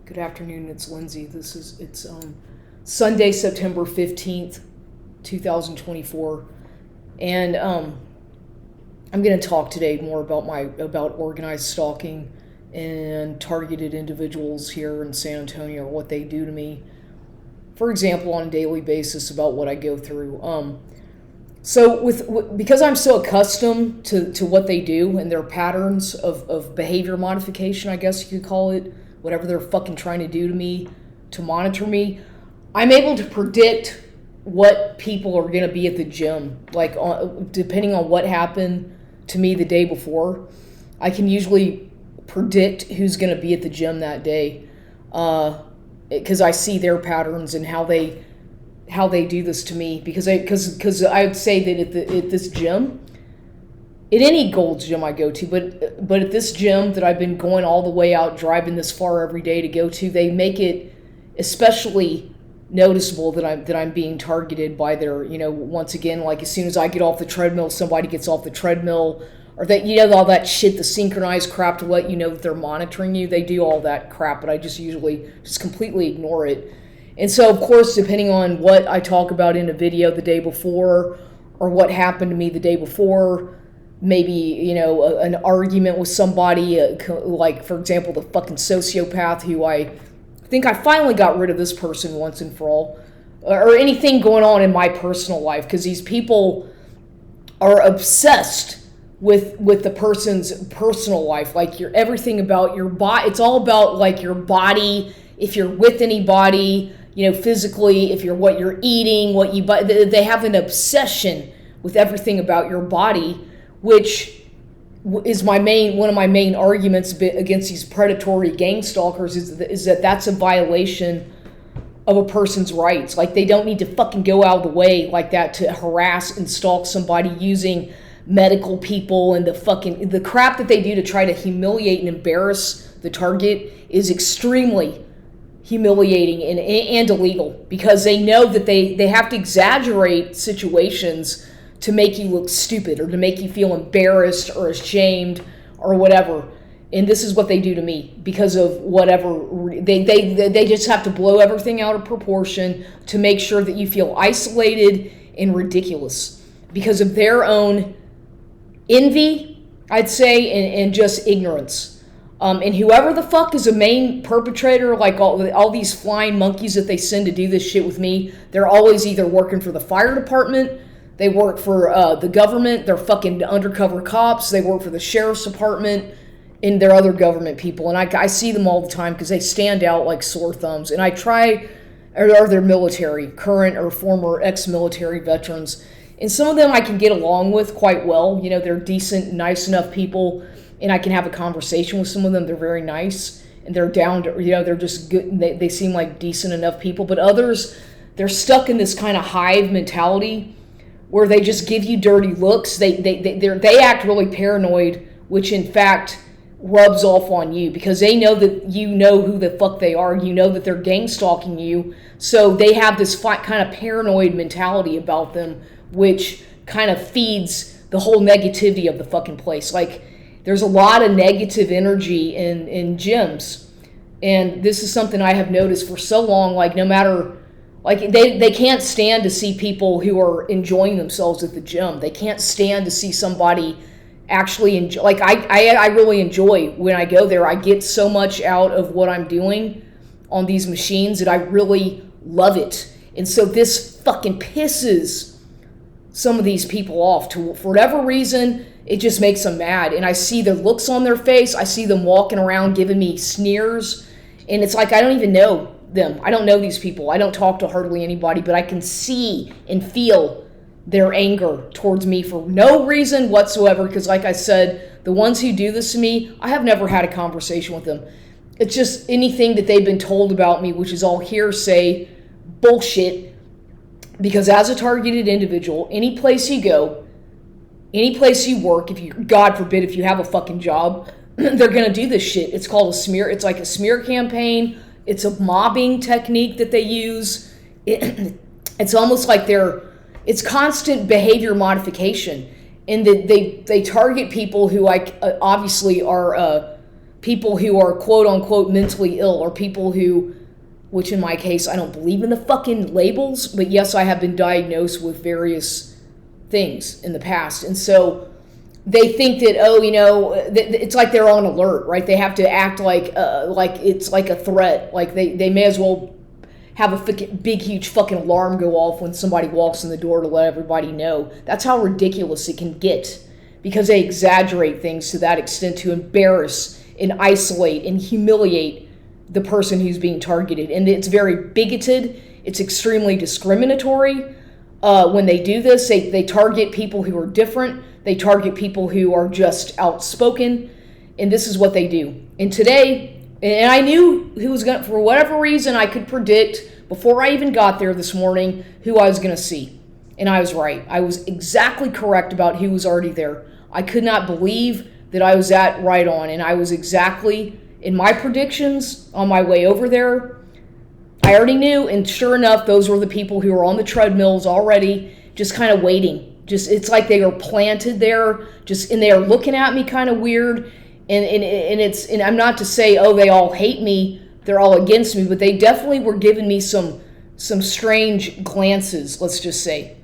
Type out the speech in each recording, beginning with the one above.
Good afternoon, it's Lindsay. It's Sunday, September 15th, 2024. And I'm going to talk today more about organized stalking and targeted individuals here in San Antonio, what they do to me. For example, on a daily basis, about what I go through. Because I'm so accustomed to what they do and their patterns of behavior modification, I guess you could call it, whatever they're fucking trying to do to me, to monitor me, I'm able to predict what people are going to be at the gym. Depending on what happened to me the day before, I can usually predict who's going to be at the gym that day, because I see their patterns and how they do this to me. Because I would say that at this gym, at any Gold's Gym I go to, but at this gym that I've been going all the way out, driving this far every day to go to, they make it especially noticeable that I'm being targeted by their, once again, like as soon as I get off the treadmill, somebody gets off the treadmill, or that, all that shit, the synchronized crap to let you know that they're monitoring you. They do all that crap, but I just usually just completely ignore it. And so, of course, depending on what I talk about in a video the day before, or what happened to me the day before, maybe, an argument with somebody, like, for example, the fucking sociopath who I think I finally got rid of this person once and for all, or anything going on in my personal life, because these people are obsessed with the person's personal life, like everything about your body. It's all about, like, your body, if you're with anybody, physically, if you're what you're eating, what you buy. They have an obsession with everything about your body, which is one of my main arguments against these predatory gang stalkers is that that's a violation of a person's rights. Like, they don't need to fucking go out of the way like that to harass and stalk somebody using medical people, and the crap that they do to try to humiliate and embarrass the target is extremely humiliating and illegal, because they know that they have to exaggerate situations to make you look stupid or to make you feel embarrassed or ashamed or whatever. And this is what they do to me because of whatever. They just have to blow everything out of proportion to make sure that you feel isolated and ridiculous because of their own envy, I'd say, and just ignorance. And whoever the fuck is the main perpetrator, like all these flying monkeys that they send to do this shit with me, they're always either working for the fire department, they work for the government, they're fucking undercover cops, they work for the sheriff's department, and they're other government people. And I see them all the time because they stand out like sore thumbs. And I try, or they're military, current or former ex-military veterans. And some of them I can get along with quite well. They're decent, nice enough people, and I can have a conversation with some of them. They're very nice, and they're down to, they're just good, and they seem like decent enough people. But others, they're stuck in this kind of hive mentality where they just give you dirty looks. They act really paranoid, which in fact rubs off on you because they know that you know who the fuck they are. You know that they're gang stalking you, so they have this kind of paranoid mentality about them, which kind of feeds the whole negativity of the fucking place. Like, there's a lot of negative energy in gyms, and this is something I have noticed for so long. Like, no matter, like, they can't stand to see people who are enjoying themselves at the gym. They can't stand to see somebody actually enjoy. Like, I really enjoy when I go there. I get so much out of what I'm doing on these machines that I really love it. And so this fucking pisses some of these people off. For whatever reason, it just makes them mad. And I see the looks on their face. I see them walking around giving me sneers. And it's like, I don't even know them. I don't know these people. I don't talk to hardly anybody, but I can see and feel their anger towards me for no reason whatsoever. Because like I said, the ones who do this to me, I have never had a conversation with them. It's just anything that they've been told about me, which is all hearsay, bullshit. Because as a targeted individual, any place you go, any place you work, God forbid, if you have a fucking job, they're going to do this shit. It's called a smear. It's like a smear campaign. It's a mobbing technique that they use. It's almost like it's constant behavior modification. And they target people who obviously are people who are quote unquote mentally ill, or people who, which in my case, I don't believe in the fucking labels, but yes, I have been diagnosed with various things in the past. And so they think that, oh, it's like they're on alert, right? They have to act like it's like a threat. Like they may as well have a big, huge fucking alarm go off when somebody walks in the door to let everybody know. That's how ridiculous it can get, because they exaggerate things to that extent to embarrass and isolate and humiliate the person who's being targeted. And it's very bigoted. It's extremely discriminatory. When they do this, they target people who are different. They target people who are just outspoken. And this is what they do. And today, and I knew who was going to, for whatever reason, I could predict before I even got there this morning who I was going to see. And I was right. I was exactly correct about who was already there. I could not believe that I was that right on. And I was exactly in my predictions on my way over there. I already knew, and sure enough, those were the people who were on the treadmills already, just kind of waiting. Just, it's like they were planted there, just, and they are looking at me kind of weird. And I'm not to say, oh, they all hate me, they're all against me, but they definitely were giving me some strange glances, let's just say.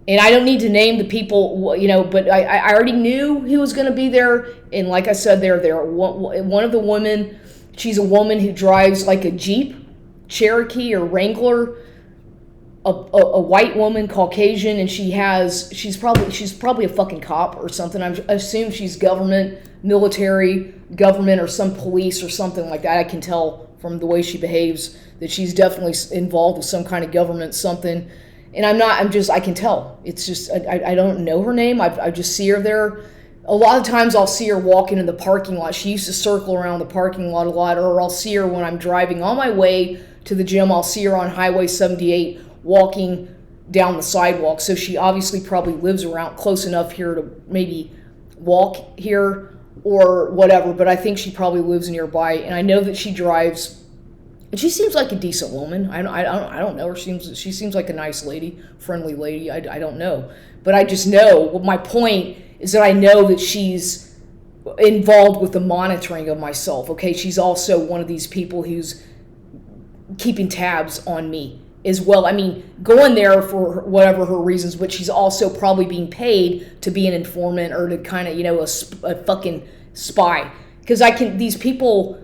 And I don't need to name the people, but I already knew who was going to be there. And like I said, they're there. One of the women, she's a woman who drives like a Jeep, Cherokee or Wrangler, a white woman, Caucasian, and she's probably a fucking cop or something. I assume she's government, military, government, or some police or something like that. I can tell from the way she behaves that she's definitely involved with some kind of government something. And I can tell. It's just, I don't know her name. I just see her there. A lot of times I'll see her walking in the parking lot. She used to circle around the parking lot a lot, or I'll see her when I'm driving on my way to the gym. I'll see her on Highway 78 walking down the sidewalk. So she obviously probably lives around close enough here to maybe walk here or whatever, but I think she probably lives nearby. And I know that she drives, and she seems like a decent woman. I don't know her. She seems like a nice lady, friendly lady. I don't know. But I just know, well, my point is that I know that she's involved with the monitoring of myself, okay? She's also one of these people who's keeping tabs on me as well. I mean, going there for whatever her reasons, but she's also probably being paid to be an informant or to kind of, a fucking spy. Because these people,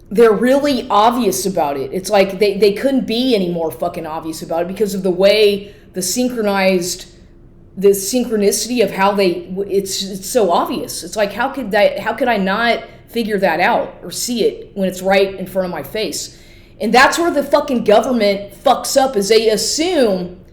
they're really obvious about it. It's like they couldn't be any more fucking obvious about it because of the way the synchronicity of how it's so obvious. It's like, how could I not figure that out or see it when it's right in front of my face? And that's where the fucking government fucks up, is they assume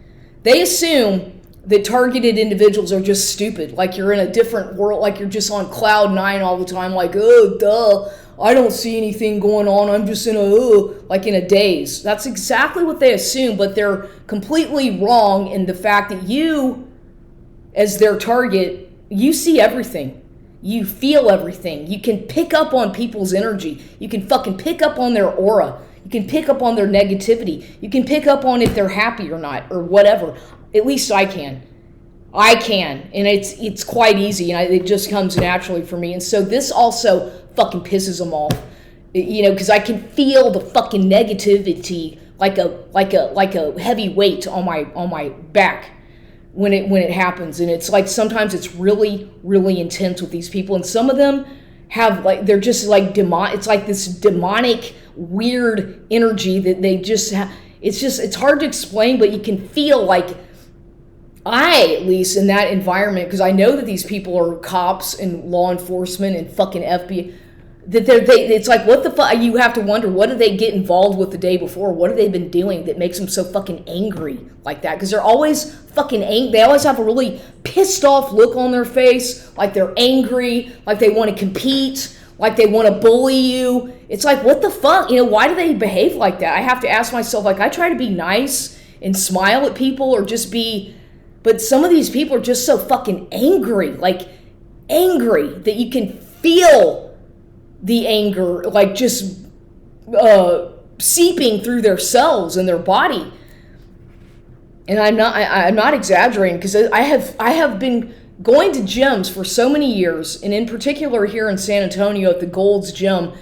that targeted individuals are just stupid. Like you're in a different world, like you're just on cloud nine all the time, like, oh, duh, I don't see anything going on, I'm just in a daze. That's exactly what they assume, but they're completely wrong in the fact that you, as their target, you see everything. You feel everything. You can pick up on people's energy. You can fucking pick up on their aura. You can pick up on their negativity. You can pick up on if they're happy or not, or whatever. At least I can. And it's quite easy, and it just comes naturally for me. And so this also fucking pisses them off, because I can feel the fucking negativity like a heavy weight on my back when it happens. And it's like sometimes it's really, really intense with these people, and some of them have they're just like it's like this demonic weird energy that they just have. It's hard to explain, but you can feel like, at least in that environment, because I know that these people are cops and law enforcement and fucking FBI, that it's like, what the fuck? You have to wonder, what did they get involved with the day before? What have they been doing that makes them so fucking angry like that? Because they're always fucking angry. They always have a really pissed off look on their face, like they're angry, like they want to compete, like they want to bully you. It's like, what the fuck? Why do they behave like that? I have to ask myself, like, I try to be nice and smile at people or just be, but some of these people are just so fucking angry, like angry that you can feel the anger, like just seeping through their cells and their body. And I'm not exaggerating, because I have been going to gyms for so many years, and in particular here in San Antonio at the Gold's Gym,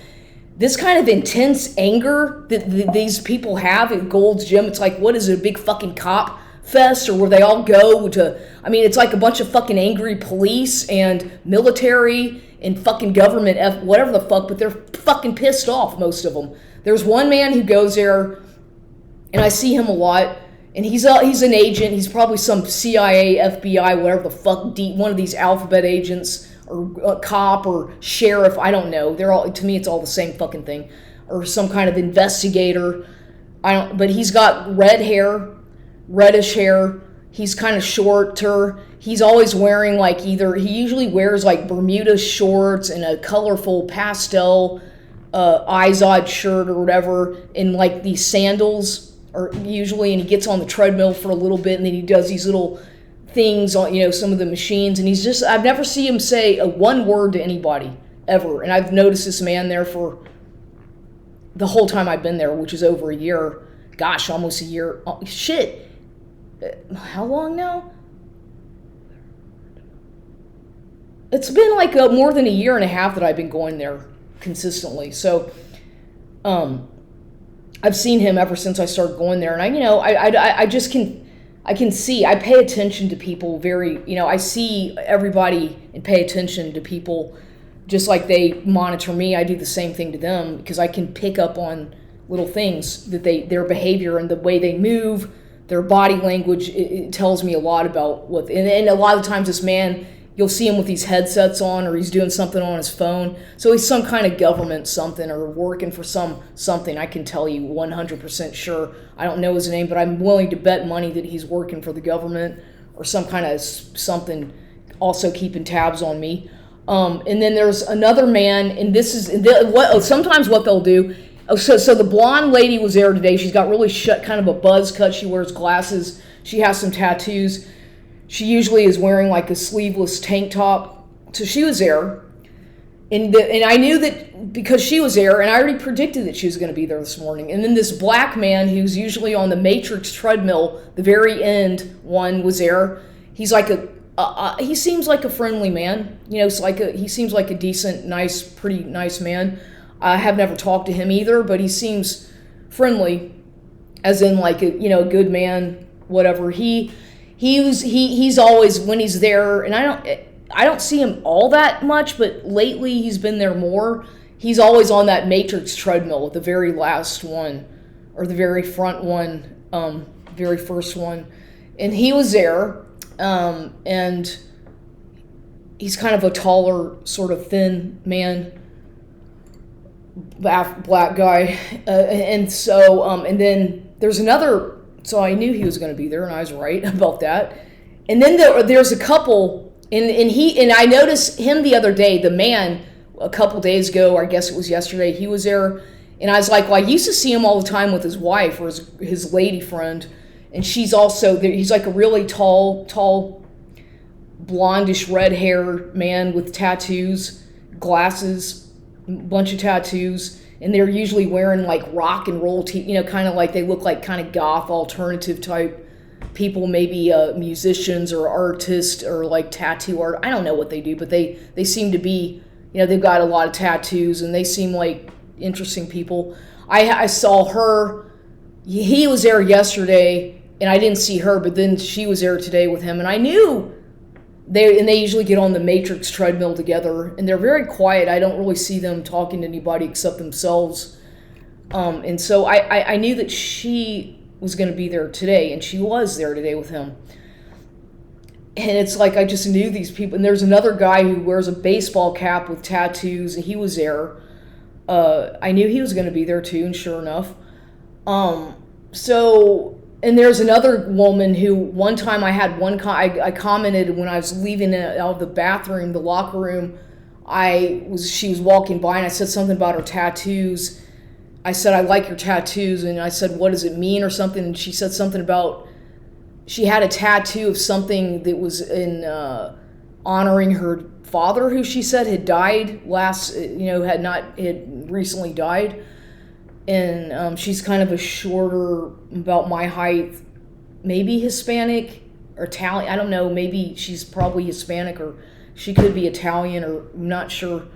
this kind of intense anger that these people have at Gold's Gym, it's like, what is it, a big fucking cop fest, or where they all go to, I mean, it's like a bunch of fucking angry police and military and fucking government, whatever the fuck, but they're fucking pissed off, most of them. There's one man who goes there, and I see him a lot, and he's an agent. He's probably some CIA, FBI, whatever the fuck, one of these alphabet agents, or a cop, or sheriff, I don't know. They're all, to me, it's all the same fucking thing. Or some kind of investigator. But he's got red hair, reddish hair. He's kind of shorter. He's always wearing he usually wears like Bermuda shorts and a colorful pastel Izod shirt or whatever, and like these sandals, or usually, and he gets on the treadmill for a little bit, and then he does these little things on, some of the machines, and I've never seen him say one word to anybody, ever. And I've noticed this man there for the whole time I've been there, which is over a year. Gosh, almost a year. Oh, shit. How long now? It's been like more than a year and a half that I've been going there consistently. So, I've seen him ever since I started going there, and I can see, I pay attention to people I see everybody and pay attention to people just like they monitor me. I do the same thing to them because I can pick up on little things that their behavior and the way they move, their body language, it tells me a lot about and a lot of times this man, you'll see him with these headsets on, or he's doing something on his phone. So he's some kind of government something, or working for something. I can tell you 100% sure. I don't know his name, but I'm willing to bet money that he's working for the government or some kind of something, also keeping tabs on me. And then there's another man, and this is sometimes what they'll do. So the blonde lady was there today. She's got really kind of a buzz cut. She wears glasses. She has some tattoos. She usually is wearing like a sleeveless tank top. So she was there. And I knew that because she was there, and I already predicted that she was going to be there this morning. And then this black man who's usually on the Matrix treadmill, the very end one, was there. He's like he seems like a friendly man. He seems like a decent, nice, pretty nice man. I have never talked to him either, but he seems friendly, as in like a good man, whatever. He's always, when he's there, and I don't see him all that much, but lately he's been there more. He's always on that Matrix treadmill, the very last one, or the very front one, very first one. And he was there, and he's kind of a taller, sort of thin man, black guy. And so, and then there's another. So I knew he was going to be there, and I was right about that. And then there's a couple, and I noticed him the other day, the man, a couple days ago, or I guess it was yesterday, he was there, and I was like, well, I used to see him all the time with his wife, or his lady friend, and she's also there. He's like a really tall, blondish red hair man with tattoos, glasses, bunch of tattoos. And they're usually wearing like rock and roll, kind of like they look like kind of goth, alternative type people, maybe musicians or artists or like tattoo art. I don't know what they do, but they seem to be, they've got a lot of tattoos and they seem like interesting people. I saw her, he was there yesterday and I didn't see her, but then she was there today with him, and I knew they usually get on the Matrix treadmill together, and they're very quiet. I don't really see them talking to anybody except themselves. And so I knew that she was going to be there today, and she was there today with him. And it's like I just knew these people. And there's another guy who wears a baseball cap with tattoos, and he was there. I knew he was going to be there too, and sure enough. And there's another woman who one time I had I commented when I was leaving out of the bathroom, the locker room. She was walking by and I said something about her tattoos. I said, I like your tattoos, and I said, what does it mean or something? And she said something about she had a tattoo of something that was in honoring her father, who she said had died had recently died. And she's kind of a shorter, about my height, maybe Hispanic, or Italian. I don't know. Maybe she's probably Hispanic, or she could be Italian, or I'm not sure.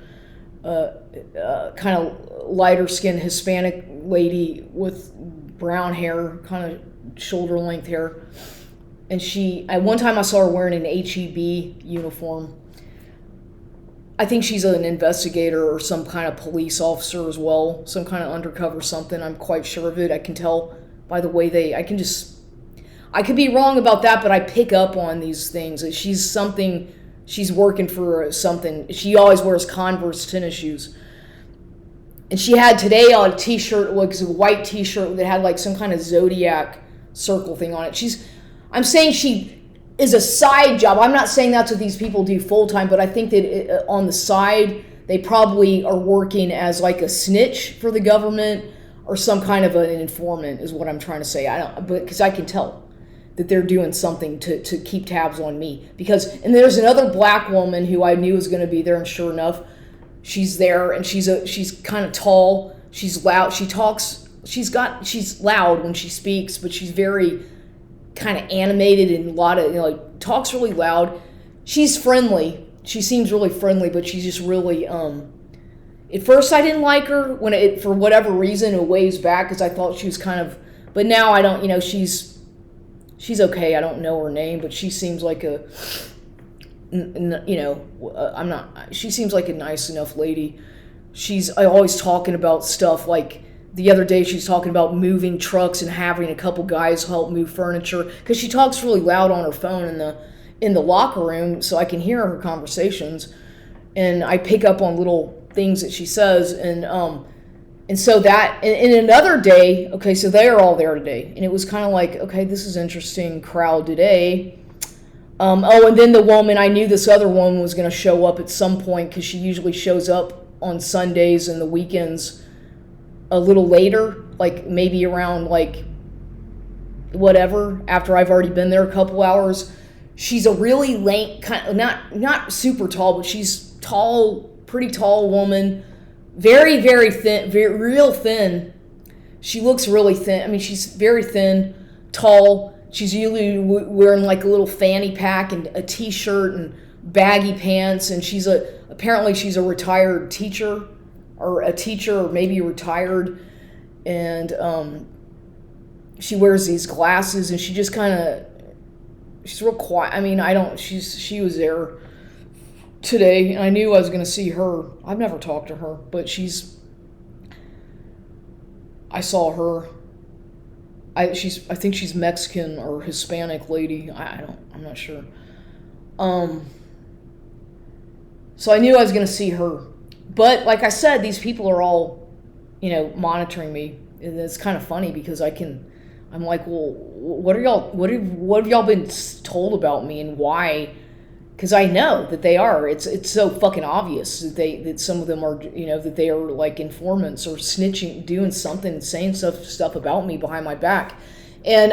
Kind of lighter skinned Hispanic lady with brown hair, kind of shoulder length hair. And at one time I saw her wearing an HEB uniform. I think she's an investigator or some kind of police officer as well, some kind of undercover something. I'm quite sure of it. I can tell by the way I could be wrong about that, but I pick up on these things. She's working for something. She always wears Converse tennis shoes. And she had today on a t-shirt, like a white t-shirt that had like some kind of zodiac circle thing on it. I'm saying she is a side job. I'm not saying that's what these people do full time, but I think that on the side, they probably are working as like a snitch for the government or some kind of an informant is what I'm trying to say. Because I can tell that they're doing something to keep tabs on me. And there's another black woman who I knew was going to be there, and sure enough, she's there, and she's kind of tall, she's loud, she's loud when she speaks, but she's very kind of animated and a lot of, like, talks really loud. She's friendly. She seems really friendly, but she's just really, at first I didn't like her for whatever reason, a ways back, because I thought she was kind of, but now I don't, she's okay. I don't know her name, but she seems like she seems like a nice enough lady. She's always talking about stuff, like the other day she's talking about moving trucks and having a couple guys help move furniture, because she talks really loud on her phone in the locker room, so I can hear her conversations, and I pick up on little things that she says, and so that, and another day, okay, so they are all there today. And it was kind of like, okay, this is interesting crowd today. And then the woman, I knew this other woman was going to show up at some point, because she usually shows up on Sundays and the weekends a little later, like maybe around like whatever, after I've already been there a couple hours. She's a really lank, kind of, not super tall, but she's tall, pretty tall woman. Very, very thin, real thin. She looks really thin. I mean, she's very thin, tall. She's usually wearing like a little fanny pack and a t-shirt and baggy pants. And apparently she's a retired teacher, or maybe retired. And she wears these glasses, and she just she's real quiet. I mean, she was there today, and I knew I was going to see her. I've never talked to her, but I saw her. I think she's Mexican or Hispanic lady. I'm not sure. So I knew I was going to see her. But like I said, these people are all, monitoring me. And it's kind of funny, because I'm like, well, what have y'all been told about me, and why? Because I know that they are. It's so fucking obvious that some of them are, that they are like informants or snitching, doing something, saying stuff about me behind my back. And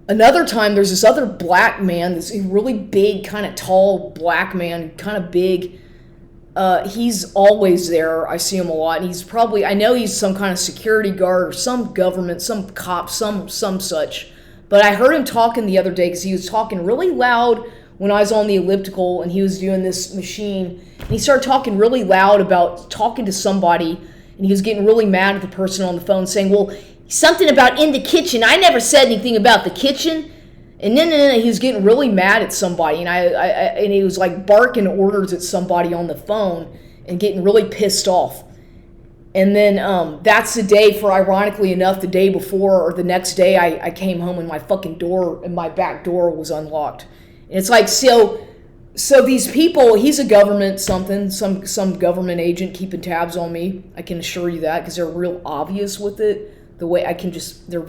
another time, there's this other black man, this really big, kind of tall black man, kind of big. He's always there. I see him a lot. And I know he's some kind of security guard or some government, some cop, some such. But I heard him talking the other day, because he was talking really loud when I was on the elliptical, and he was doing this machine. And he started talking really loud about talking to somebody, and he was getting really mad at the person on the phone, saying, well, something about in the kitchen. I never said anything about the kitchen. And then he was getting really mad at somebody, and he was like barking orders at somebody on the phone and getting really pissed off. And then that's the day, ironically enough, the day before or the next day, I came home and my fucking door, and my back door was unlocked. And it's like, so these people, he's a government something, some government agent keeping tabs on me. I can assure you that, because they're real obvious with it. The way they're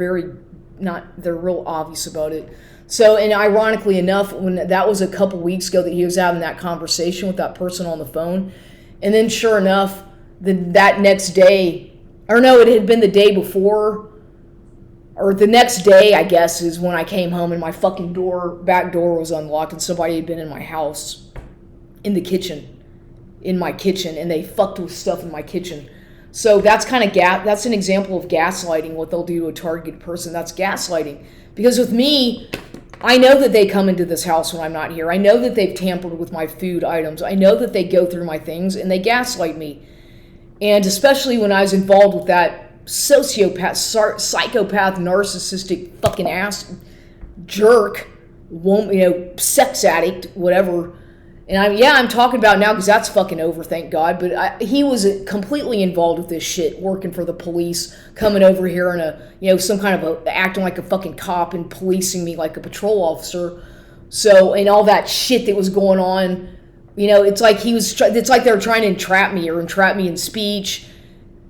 real obvious about it. So, and ironically enough, when that was a couple weeks ago that he was having that conversation with that person on the phone, and then sure enough, that next day, or no, it had been the day before, or the next day, I guess, is when I came home and my fucking back door was unlocked, and somebody had been in my house, in my kitchen, and they fucked with stuff in my kitchen. So that's that's an example of gaslighting, what they'll do to a targeted person. That's gaslighting. Because with me, I know that they come into this house when I'm not here. I know that they've tampered with my food items. I know that they go through my things and they gaslight me. And especially when I was involved with that sociopath, psychopath, narcissistic fucking ass jerk, sex addict, whatever. And I'm talking about now because that's fucking over, thank God. But he was completely involved with this shit, working for the police, coming over here and some kind of acting like a fucking cop and policing me like a patrol officer. So, and all that shit that was going on, it's like it's like they were trying to entrap me in speech.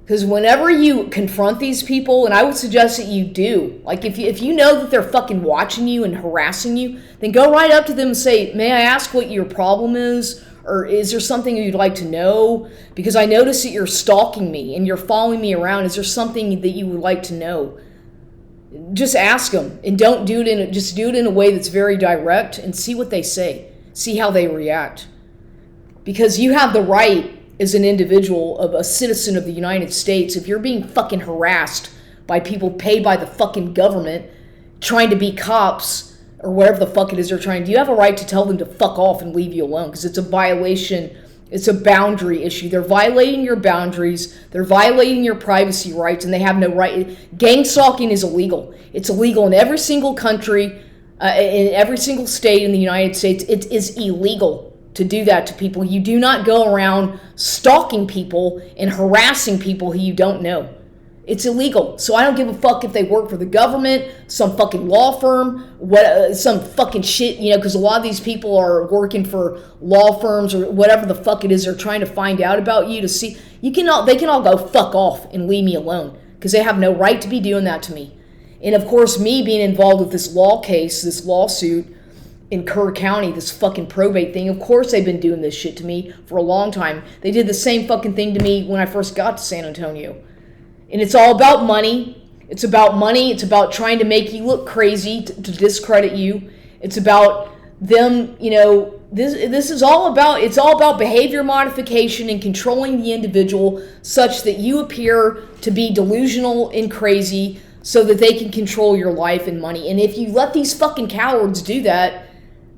Because whenever you confront these people, and I would suggest that you do, like if you know that they're fucking watching you and harassing you, then go right up to them and say, may I ask what your problem is? Or is there something you'd like to know? Because I notice that you're stalking me and you're following me around. Is there something that you would like to know? Just ask them, and don't do it just do it in a way that's very direct, and see what they say. See how they react. Because you have the right as an individual, of a citizen of the United States, if you're being fucking harassed by people paid by the fucking government trying to be cops or whatever the fuck it is they're trying to do, you have a right to tell them to fuck off and leave you alone, because it's a violation. It's a boundary issue. They're violating your boundaries. They're violating your privacy rights, and they have no right. Gang stalking is illegal. It's illegal in every single country, in every single state in the United States. It is illegal to do that to people. You do not go around stalking people and harassing people who you don't know. It's illegal. So I don't give a fuck if they work for the government, some fucking law firm, some fucking shit, because a lot of these people are working for law firms or whatever the fuck it is they're trying to find out about you to see. They can all go fuck off and leave me alone, because they have no right to be doing that to me. And of course, me being involved with this this lawsuit, in Kerr County, this fucking probate thing. Of course they've been doing this shit to me for a long time. They did the same fucking thing to me when I first got to San Antonio. And it's all about money. It's about money. It's about trying to make you look crazy, to discredit you. It's about them, this is all about behavior modification and controlling the individual such that you appear to be delusional and crazy so that they can control your life and money. And if you let these fucking cowards do that,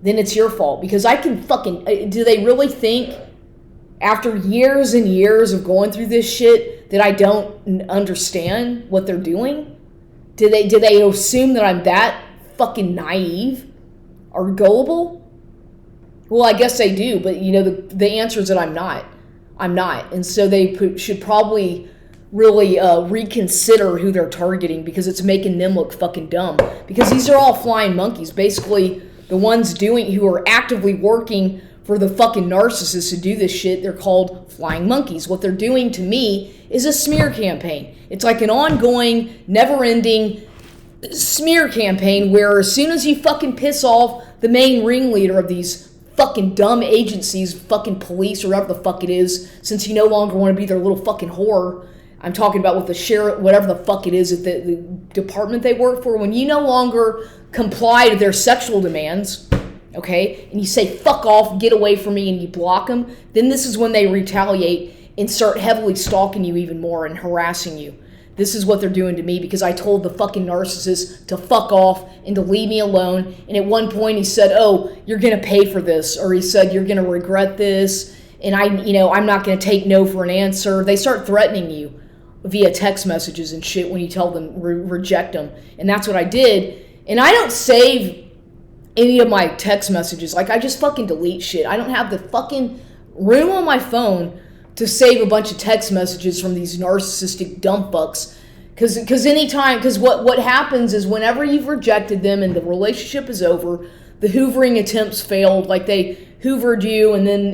then it's your fault. Because do they really think, after years and years of going through this shit, that I don't understand what they're doing? Do they assume that I'm that fucking naive or gullible? Well, I guess they do, but the answer is that I'm not. I'm not. And so they should probably really reconsider who they're targeting, because it's making them look fucking dumb. Because these are all flying monkeys. Basically, the ones who are actively working for the fucking narcissists who do this shit, they're called flying monkeys. What they're doing to me is a smear campaign. It's like an ongoing, never-ending smear campaign where as soon as you fucking piss off the main ringleader of these fucking dumb agencies, fucking police or whatever the fuck it is, since you no longer want to be their little fucking whore. I'm talking about with the sheriff, whatever the fuck it is at the department they work for. When you no longer comply to their sexual demands, okay, and you say, fuck off, get away from me, and you block them, then this is when they retaliate and start heavily stalking you even more and harassing you. This is what they're doing to me, because I told the fucking narcissist to fuck off and to leave me alone. And at one point he said, oh, you're going to pay for this. Or he said, you're going to regret this. And I'm not going to take no for an answer. They start threatening you via text messages and shit when you tell them, reject them. And that's what I did. And I don't save any of my text messages. Like, I just fucking delete shit. I don't have the fucking room on my phone to save a bunch of text messages from these narcissistic dumb fucks. Because what happens is whenever you've rejected them and the relationship is over, the hoovering attempts failed. Like, they hoovered you, and then,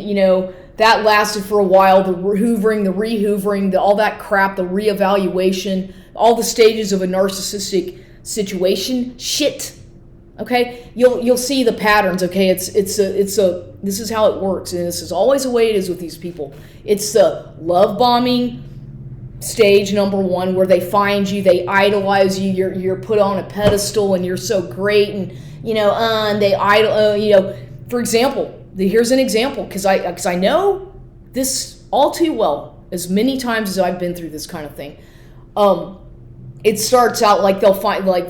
that lasted for a while. The hoovering, the re-hoovering, all that crap, the reevaluation, all the stages of a narcissistic situation. Shit. Okay? You'll see the patterns, okay? This is how it works, and this is always the way it is with these people. It's the love bombing stage number one, where they find you, they idolize you, you're put on a pedestal, and you're so great, and and they for example, here's an example, because I know this all too well, as many times as I've been through this kind of thing. It starts out like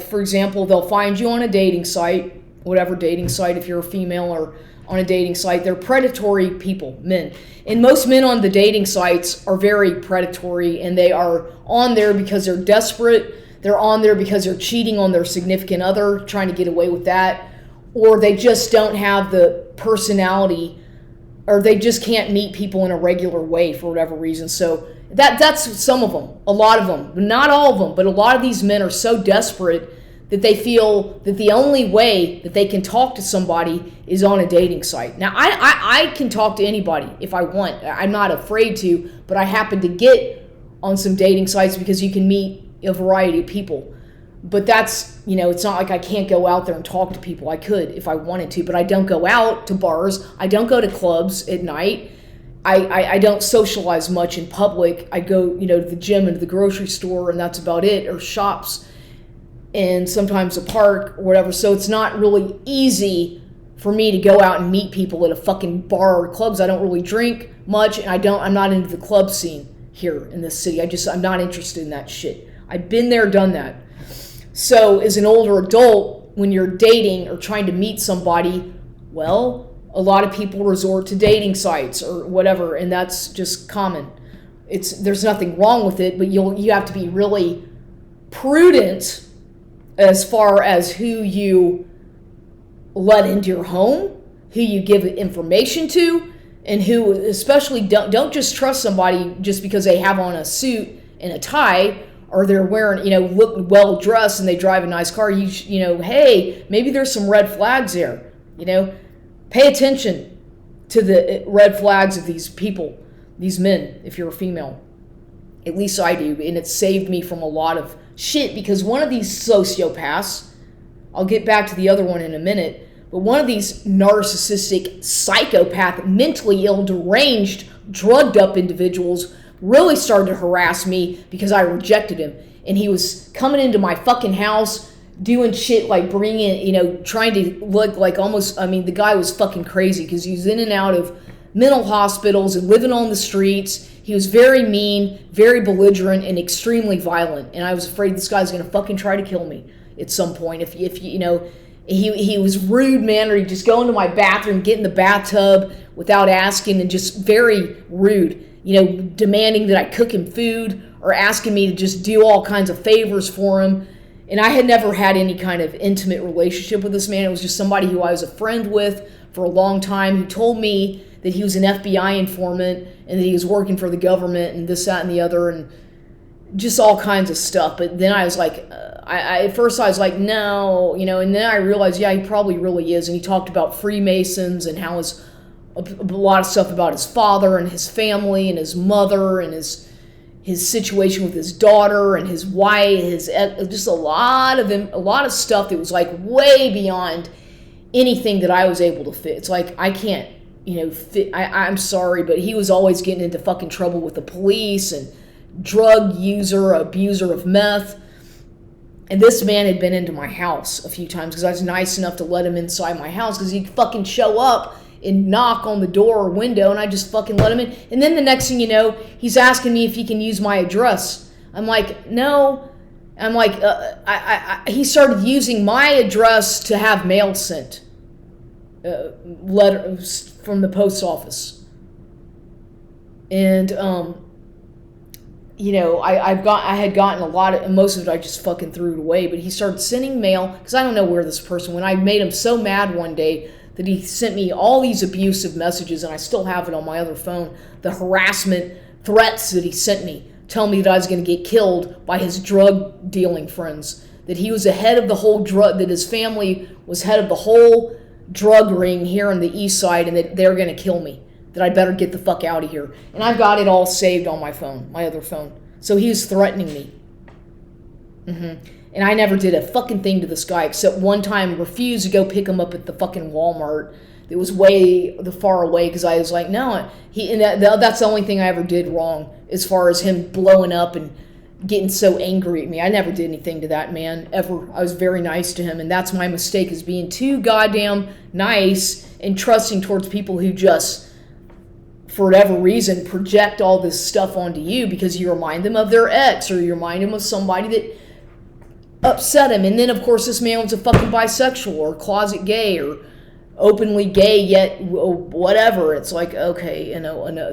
for example, they'll find you on a dating site, whatever dating site, if you're a female or on a dating site, they're predatory people, men. And most men on the dating sites are very predatory, and they are on there because they're desperate. They're on there because they're cheating on their significant other, trying to get away with that. Or they just don't have the personality, or they just can't meet people in a regular way for whatever reason. So that's some of them, a lot of them, not all of them, but a lot of these men are so desperate that they feel that the only way that they can talk to somebody is on a dating site. Now, I can talk to anybody if I want. I'm not afraid to, but I happen to get on some dating sites because you can meet a variety of people. But that's, it's not like I can't go out there and talk to people. I could if I wanted to, but I don't go out to bars. I don't go to clubs at night. I don't socialize much in public. I go, to the gym and to the grocery store, and that's about it, or shops, and sometimes a park or whatever. So it's not really easy for me to go out and meet people at a fucking bar or clubs. I don't really drink much, and I'm not into the club scene here in this city. I'm not interested in that shit. I've been there, done that. So as an older adult, when you're dating or trying to meet somebody, well, a lot of people resort to dating sites or whatever, and that's just common. There's nothing wrong with it, but you have to be really prudent as far as who you let into your home, who you give information to, and who especially don't just trust somebody just because they have on a suit and a tie, or they're wearing, look well dressed and they drive a nice car. Hey, maybe there's some red flags there. Pay attention to the red flags of these people, these men, if you're a female. At least I do, and it saved me from a lot of shit, because one of these sociopaths, I'll get back to the other one in a minute, but one of these narcissistic, psychopath, mentally ill, deranged, drugged up individuals really started to harass me because I rejected him. And he was coming into my fucking house, doing shit like bringing, trying to look like almost, the guy was fucking crazy because he was in and out of mental hospitals and living on the streets. He was very mean, very belligerent, and extremely violent. And I was afraid this guy's going to fucking try to kill me at some point. If he was rude, man, or he'd just go into my bathroom, get in the bathtub without asking, and just very rude. Demanding that I cook him food or asking me to just do all kinds of favors for him. And I had never had any kind of intimate relationship with this man. It was just somebody who I was a friend with for a long time, who told me that he was an FBI informant and that he was working for the government and this, that, and the other, and just all kinds of stuff. But then I was like, at first I was like, no, and then I realized, yeah, he probably really is. And he talked about Freemasons and how a lot of stuff about his father and his family and his mother and his situation with his daughter and his wife, just a lot of stuff that was like way beyond anything that I was able to fit. It's like I can't, fit. I'm sorry, but he was always getting into fucking trouble with the police and drug user, abuser of meth. And this man had been into my house a few times because I was nice enough to let him inside my house, because he'd fucking show up and knock on the door or window, and I just fucking let him in. And then the next thing you know, he's asking me if he can use my address. I'm like, no. I'm like, he started using my address to have mail sent, letters from the post office. And I had gotten a lot of, and most of it I just fucking threw it away. But he started sending mail, because I don't know where this person went. I made him so mad one day that he sent me all these abusive messages, and I still have it on my other phone. The harassment threats that he sent me, telling me that I was going to get killed by his drug dealing friends, that he was the head of the whole drug, that his family was head of the whole drug ring here on the east side, and that they're going to kill me, that I better get the fuck out of here. And I've got it all saved on my phone, my other phone. So he was threatening me. And I never did a fucking thing to this guy, except one time refused to go pick him up at the fucking Walmart. It was way the far away, because I was like, no. That's the only thing I ever did wrong, as far as him blowing up and getting so angry at me. I never did anything to that man, ever. I was very nice to him, and that's my mistake, is being too goddamn nice and trusting towards people who just, for whatever reason, project all this stuff onto you because you remind them of their ex, or you remind them of somebody that upset him. And then, of course, this man was a fucking bisexual or closet gay or openly gay yet whatever. It's like, okay,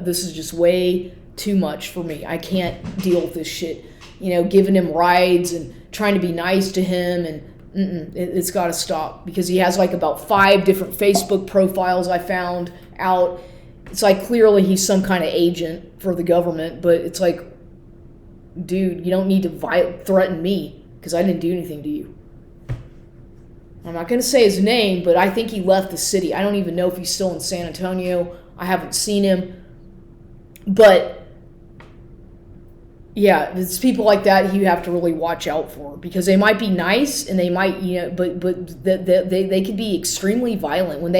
this is just way too much for me. I can't deal with this shit. Giving him rides and trying to be nice to him, and it's got to stop, because he has like about 5 different Facebook profiles I found out. It's like clearly he's some kind of agent for the government, but it's like, dude, you don't need to threaten me because I didn't do anything to you. I'm not going to say his name, but I think he left the city. I don't even know if he's still in San Antonio. I haven't seen him. But yeah, it's people like that you have to really watch out for, because they might be nice and they might, but they could be extremely violent. When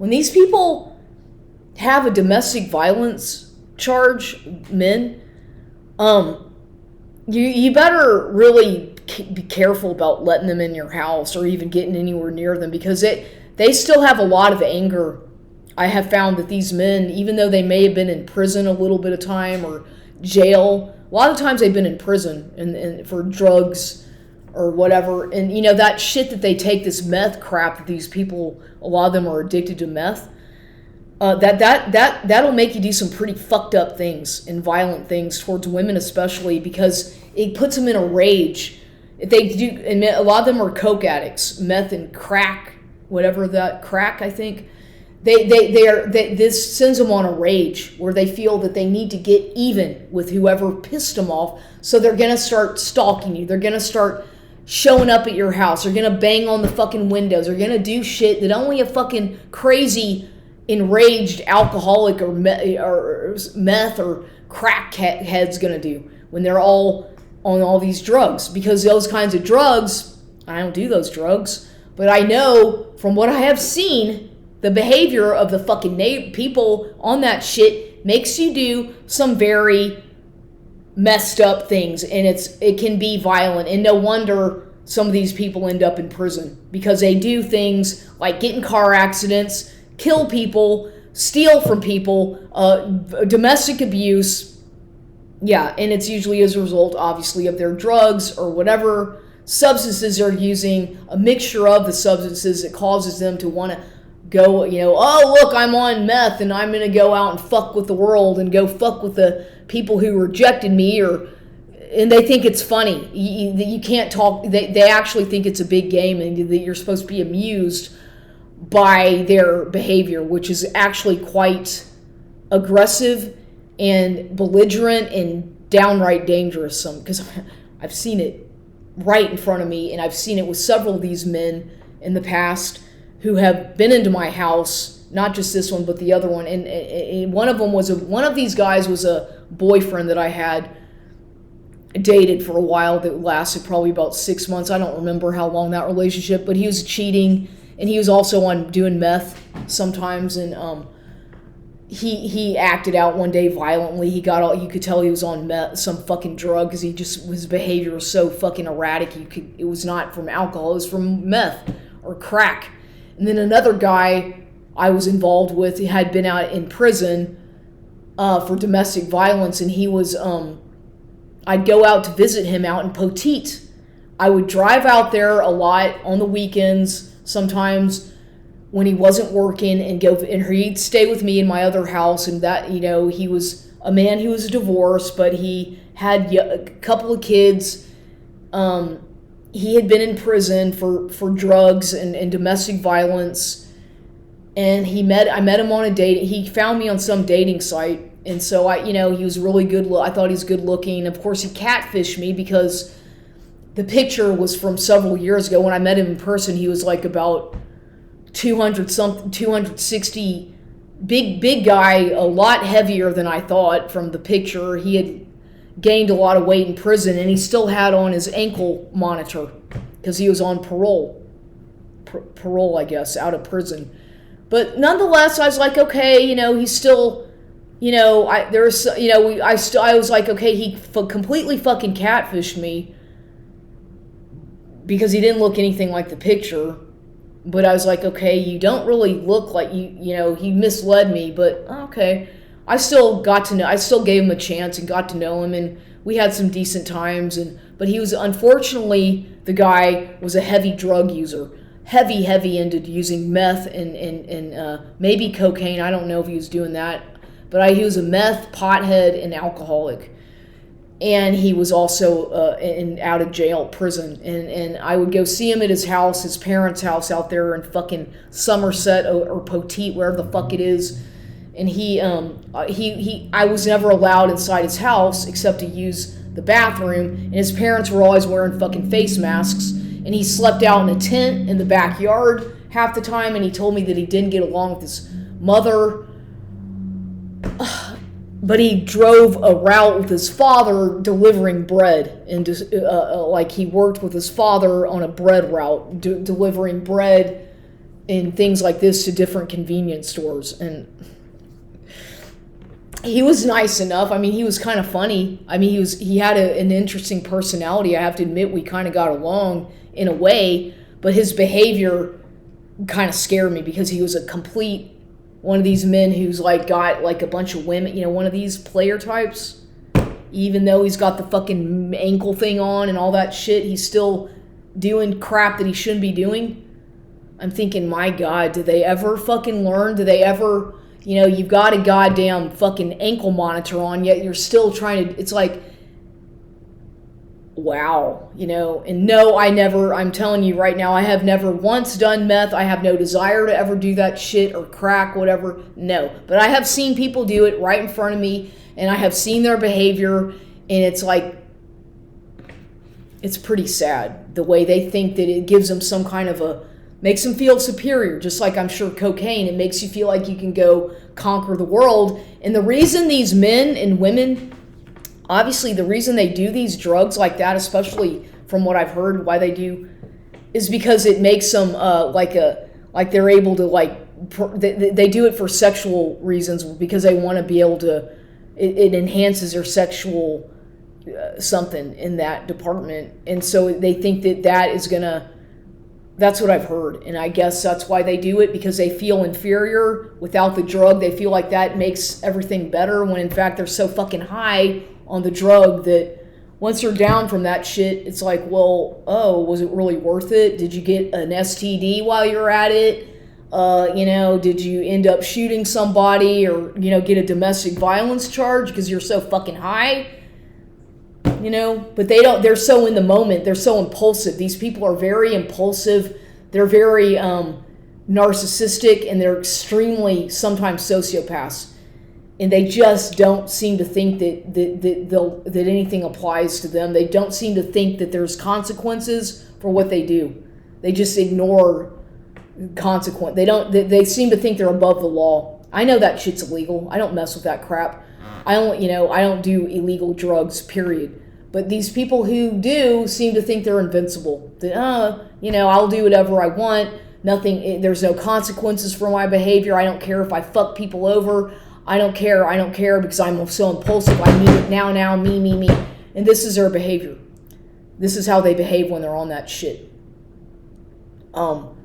these people have a domestic violence charge, men, you better really be careful about letting them in your house or even getting anywhere near them, because they still have a lot of anger. I have found that these men, even though they may have been in prison a little bit of time or jail, a lot of times they've been in prison and for drugs or whatever, and that shit that they take, this meth crap that these people, a lot of them are addicted to meth, that'll make you do some pretty fucked up things and violent things towards women, especially because it puts them in a rage. If they do, and a lot of them are coke addicts, meth and crack, whatever that crack, I think. This sends them on a rage where they feel that they need to get even with whoever pissed them off. So they're going to start stalking you. They're going to start showing up at your house. They're going to bang on the fucking windows. They're going to do shit that only a fucking crazy, enraged alcoholic or meth or crack head's going to do when they're all on all these drugs. Because those kinds of drugs, I don't do those drugs, but I know from what I have seen, the behavior of the fucking people on that shit makes you do some very messed up things, and it can be violent. And no wonder some of these people end up in prison, because they do things like get in car accidents, kill people, steal from people, domestic abuse. Yeah, and it's usually as a result, obviously, of their drugs or whatever substances they're using, a mixture of the substances that causes them to want to go, oh, look, I'm on meth and I'm going to go out and fuck with the world and go fuck with the people who rejected me, and they think it's funny. You can't talk. They actually think it's a big game and that you're supposed to be amused by their behavior, which is actually quite aggressive and belligerent and downright dangerous. Because I've seen it right in front of me, and I've seen it with several of these men in the past who have been into my house, not just this one, but the other one. And one of these guys was a boyfriend that I had dated for a while that lasted probably about 6 months. I don't remember how long that relationship, but he was cheating, and he was also on doing meth sometimes. And he acted out one day violently. He got all, you could tell he was on meth, some fucking drug, because his behavior was so fucking erratic. It was not from alcohol, it was from meth or crack. And then another guy I was involved with, he had been out in prison for domestic violence, and he was, I'd go out to visit him out in Poteet. I would drive out there a lot on the weekends, sometimes when he wasn't working, and he'd stay with me in my other house. And that, he was a man who was divorced, but he had a couple of kids. He had been in prison for drugs and domestic violence, and I met him on a date. He found me on some dating site, and so he was really good. I thought he was good looking. Of course, he catfished me because the picture was from several years ago. When I met him in person, he was like about 260, big guy, a lot heavier than I thought from the picture. He had gained a lot of weight in prison, and he still had on his ankle monitor because he was on parole, I guess, out of prison. But nonetheless, I was like, okay, he's still, I was like, okay, he completely fucking catfished me because he didn't look anything like the picture. But I was like, okay, you don't really look like he misled me, but okay. I still gave him a chance and got to know him, and we had some decent times, but he was, unfortunately, the guy was a heavy drug user. Heavy into using meth and maybe cocaine. I don't know if he was doing that. But he was a meth, pothead, and alcoholic. And he was also out of jail, prison. And I would go see him at his house, his parents' house out there in fucking Somerset or Poteet, wherever the fuck it is. And I was never allowed inside his house except to use the bathroom. And his parents were always wearing fucking face masks. And he slept out in a tent in the backyard half the time. And he told me that he didn't get along with his mother. But he drove a route with his father delivering bread. And like he worked with his father on a bread route, delivering bread and things like this to different convenience stores. And he was nice enough. I mean, he was kind of funny. I mean, he had an interesting personality. I have to admit, we kind of got along in a way, but his behavior kind of scared me because he was a complete one of these men who's like got like a bunch of women, one of these player types. Even though he's got the fucking ankle thing on and all that shit, he's still doing crap that he shouldn't be doing. I'm thinking, my God, do they ever fucking learn? Do they ever, you've got a goddamn fucking ankle monitor on, yet you're still trying to, it's like, wow, and no, I'm telling you right now, I have never once done meth. I have no desire to ever do that shit or crack, whatever. No, but I have seen people do it right in front of me, and I have seen their behavior, and it's like, it's pretty sad the way they think that it gives them some kind of makes them feel superior, just like I'm sure cocaine, it makes you feel like you can go conquer the world. And the reason these men and women, obviously, the reason they do these drugs like that, especially from what I've heard, why they do, is because it makes them like they're able to they do it for sexual reasons because they want to be able to. It enhances their sexual something in that department, and so they think that is gonna. That's what I've heard, and I guess that's why they do it, because they feel inferior without the drug. They feel like that makes everything better, when in fact they're so fucking high on the drug that once you're down from that shit, it's like, well, was it really worth it? Did you get an STD while you're at it? Did you end up shooting somebody or, get a domestic violence charge because you're so fucking high? But they're so in the moment. They're so impulsive. These people are very impulsive. They're very narcissistic, and they're extremely sometimes sociopaths. And they just don't seem to think that anything applies to them. They don't seem to think that there's consequences for what they do. They just ignore consequence. They seem to think they're above the law. I know that shit's illegal. I don't mess with that crap. I don't do illegal drugs, period. But these people who do seem to think they're invincible. That, I'll do whatever I want. Nothing, there's no consequences for my behavior. I don't care if I fuck people over. I don't care because I'm so impulsive. I need it now, me. And this is their behavior. This is how they behave when they're on that shit. So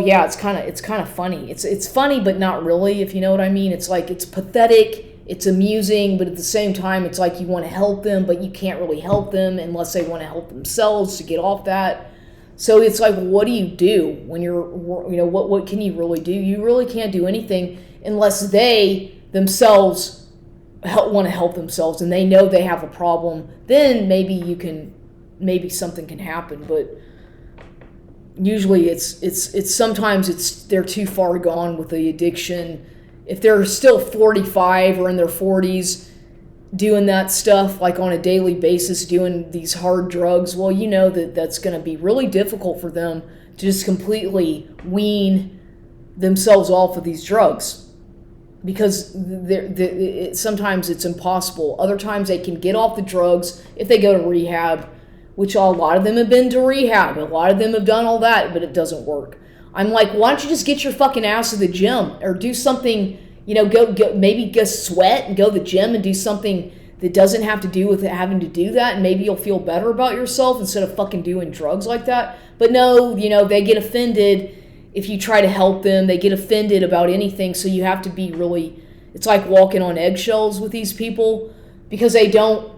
yeah, it's kind of funny. It's funny, but not really, if you know what I mean. It's like, it's pathetic, it's amusing, but at the same time, it's like you want to help them, but you can't really help them unless they want to help themselves to get off that. So it's like, what do you do when you're, what can you really do? You really can't do anything unless they themselves want to help themselves and they know they have a problem. Then maybe something can happen, but usually it's sometimes they're too far gone with the addiction. If they're still 45 or in their 40s doing that stuff like on a daily basis, doing these hard drugs, well, that's going to be really difficult for them to just completely wean themselves off of these drugs, because sometimes it's impossible. Other times they can get off the drugs if they go to rehab, which a lot of them have been to rehab. A lot of them have done all that, but it doesn't work. I'm like, why don't you just get your fucking ass to the gym or do something, go maybe go sweat and go to the gym and do something that doesn't have to do with having to do that, and maybe you'll feel better about yourself instead of fucking doing drugs like that. But no, they get offended if you try to help them. They get offended about anything, so you have to be really, it's like walking on eggshells with these people. because they don't.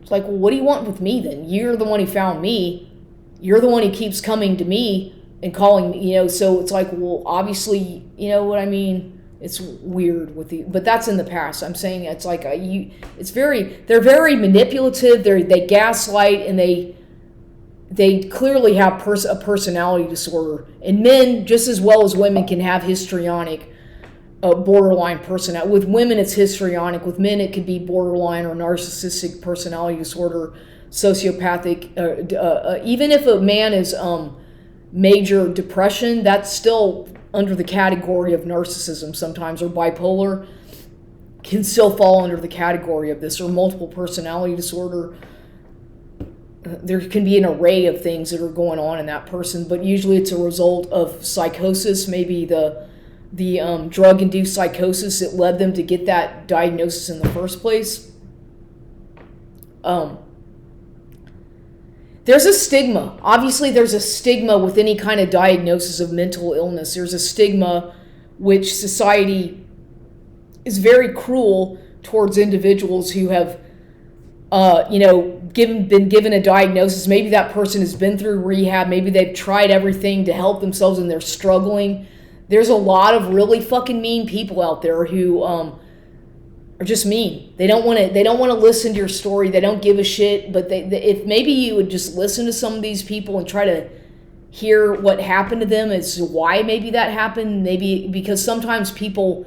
It's like, well, what do you want with me then? You're the one who found me. You're the one who keeps coming to me and calling me, so it's like, well, obviously, you know what I mean? It's weird but that's in the past. I'm saying it's like, they're very manipulative, they gaslight, and they clearly have a personality disorder. And men, just as well as women, can have histrionic, borderline personality. With women, it's histrionic. With men, it could be borderline or narcissistic personality disorder, sociopathic. Even if a man is major depression, that's still under the category of narcissism sometimes, or bipolar can still fall under the category of this, or multiple personality disorder. There can be an array of things that are going on in that person, but usually it's a result of psychosis, maybe the drug-induced psychosis that led them to get that diagnosis in the first place. There's a stigma. Obviously, there's a stigma with any kind of diagnosis of mental illness. There's a stigma which society is very cruel towards individuals who have, been given a diagnosis. Maybe that person has been through rehab. Maybe they've tried everything to help themselves and they're struggling. There's a lot of really fucking mean people out there who are just mean. They don't want to listen to your story. They don't give a shit. But if maybe you would just listen to some of these people and try to hear what happened to them, as to why maybe that happened. Maybe because sometimes people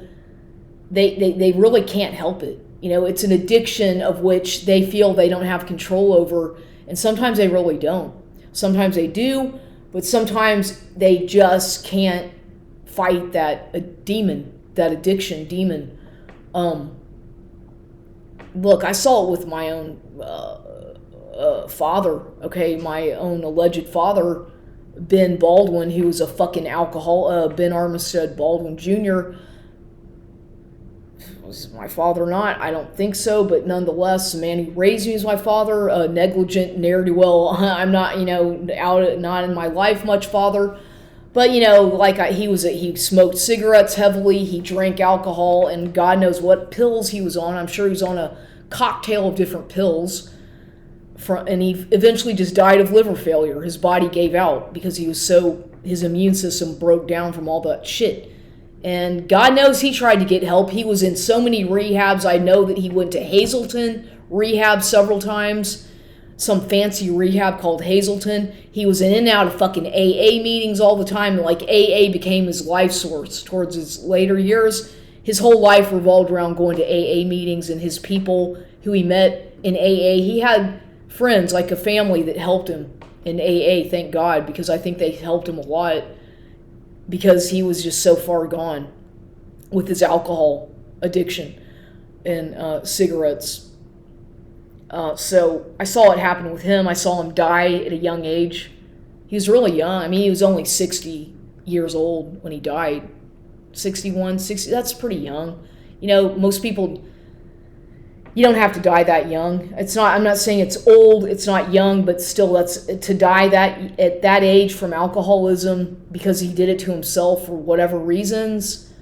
they really can't help it. It's an addiction of which they feel they don't have control over, and sometimes they really don't. Sometimes they do, but sometimes they just can't fight that addiction demon. Look, I saw it with my own father, okay? My own alleged father, Ben Baldwin, who was a fucking Ben Armistead Baldwin Jr. Was my father or not? I don't think so, but nonetheless, the man who raised me as my father, negligent, ne'er-do-well, I'm not, not in my life much father. But, he smoked cigarettes heavily, he drank alcohol, and God knows what pills he was on. I'm sure he was on a cocktail of different pills. And he eventually just died of liver failure. His body gave out because his immune system broke down from all that shit. And God knows he tried to get help. He was in so many rehabs. I know that he went to Hazelton rehab several times. Some fancy rehab called Hazelton. He was in and out of fucking AA meetings all the time. Like, AA became his life source towards his later years. His whole life revolved around going to AA meetings and his people who he met in AA. He had friends, like a family, that helped him in AA, thank God, because I think they helped him a lot, because he was just so far gone with his alcohol addiction and cigarettes. So I saw it happen with him. I saw him die at a young age. He was really young. I mean, he was only 60 years old when he died. 61, 60, that's pretty young. Most people, you don't have to die that young. I'm not saying it's old, it's not young, but still, that's to die at that age from alcoholism because he did it to himself for whatever reasons.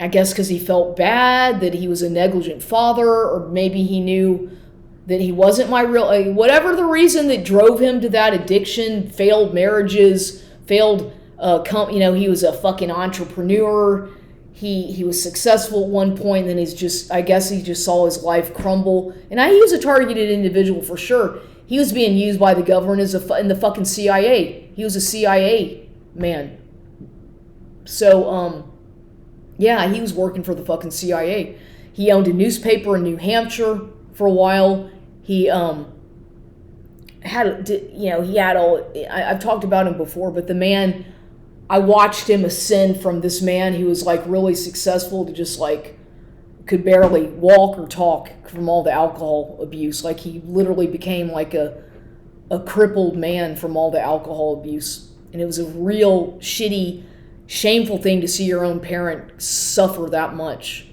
I guess because he felt bad that he was a negligent father, or maybe he knew that he wasn't my real, whatever the reason that drove him to that addiction, failed marriages, failed, he was a fucking entrepreneur. He was successful at one point, and then I guess he just saw his life crumble. And he was a targeted individual for sure. He was being used by the government in the fucking CIA. He was a CIA man. So, yeah, he was working for the fucking CIA. He owned a newspaper in New Hampshire for a while. He I've talked about him before, but the man, I watched him ascend from this man who was like really successful to just like could barely walk or talk from all the alcohol abuse. Like, he literally became like a crippled man from all the alcohol abuse. And it was a real shitty, shameful thing to see your own parent suffer that much.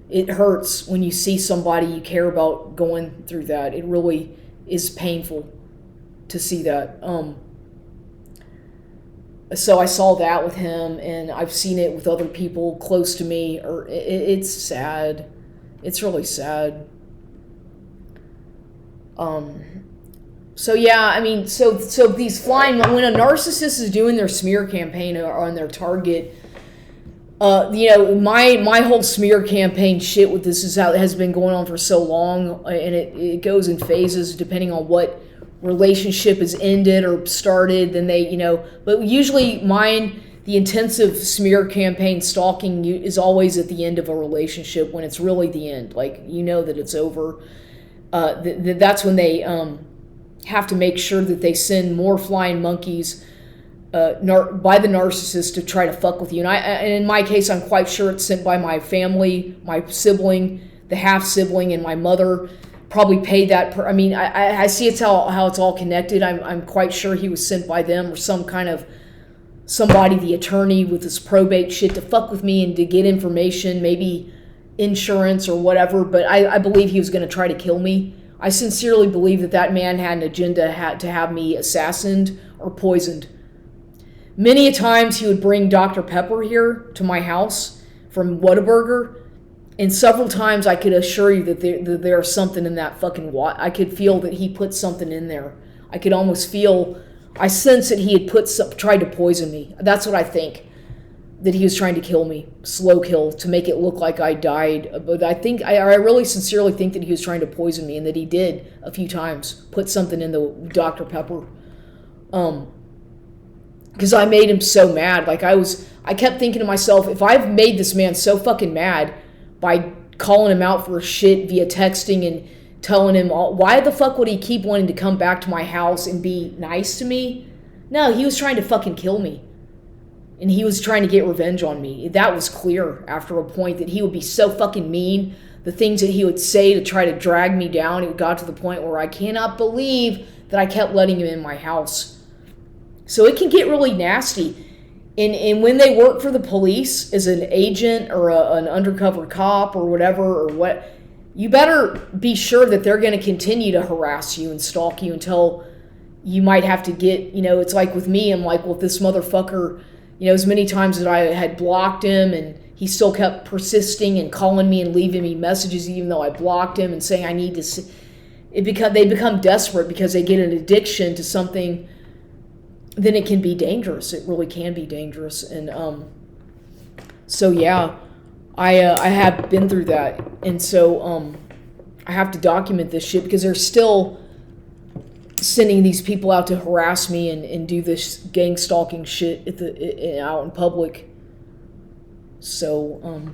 It hurts when you see somebody you care about going through that. It really is painful to see that. So I saw that with him, and I've seen it with other people close to me. It's sad. It's really sad. So yeah, I mean, so these flying, when a narcissist is doing their smear campaign on their target, my whole smear campaign shit with this is how it has been going on for so long, and it goes in phases depending on what relationship is ended or started. Then they, but usually mine, the intensive smear campaign stalking is always at the end of a relationship when it's really the end. Like, that it's over. That's when they have to make sure that they send more flying monkeys by the narcissist to try to fuck with you. And in my case, I'm quite sure it's sent by my family, my sibling, the half sibling, and my mother. Probably paid that. I see it's how it's all connected. I'm quite sure he was sent by them or some kind of somebody, the attorney with this probate shit, to fuck with me and to get information, maybe insurance or whatever. But I believe he was going to try to kill me. I sincerely believe that man had an agenda to have me assassinated or poisoned. Many a times he would bring Dr. Pepper here to my house from Whataburger, and several times I could assure you that there's something in that fucking water. I could feel that he put something in there. I could almost feel, I sense that he had tried to poison me. That's what I think. That he was trying to kill me, slow kill, to make it look like I died. But I really sincerely think that he was trying to poison me, and that he did a few times put something in the Dr. Pepper. Because I made him so mad. Like I kept thinking to myself, if I've made this man so fucking mad by calling him out for shit via texting and telling him, why the fuck would he keep wanting to come back to my house and be nice to me? No, he was trying to fucking kill me. And he was trying to get revenge on me. That was clear after a point, that he would be so fucking mean. The things that he would say to try to drag me down, it got to the point where I cannot believe that I kept letting him in my house. So it can get really nasty. And when they work for the police as an agent or an undercover cop or whatever, or what, you better be sure that they're going to continue to harass you and stalk you until you might have to get, it's like with me, I'm like, well, this motherfucker, as many times that I had blocked him and he still kept persisting and calling me and leaving me messages even though I blocked him and saying I need to, they become desperate because they get an addiction to something. Then it can be dangerous. It really can be dangerous. And so yeah, I have been through that, and so I have to document this shit because they're still sending these people out to harass me and do this gang stalking shit out in public. So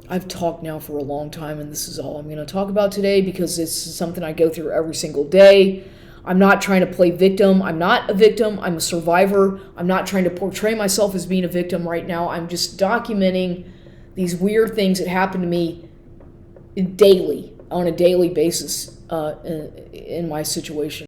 I've talked now for a long time, and this is all I'm going to talk about today because this is something I go through every single day. I'm not trying to play victim. I'm not a victim. I'm a survivor. I'm not trying to portray myself as being a victim right now. I'm just documenting these weird things that happen to me daily, on a daily basis in my situation.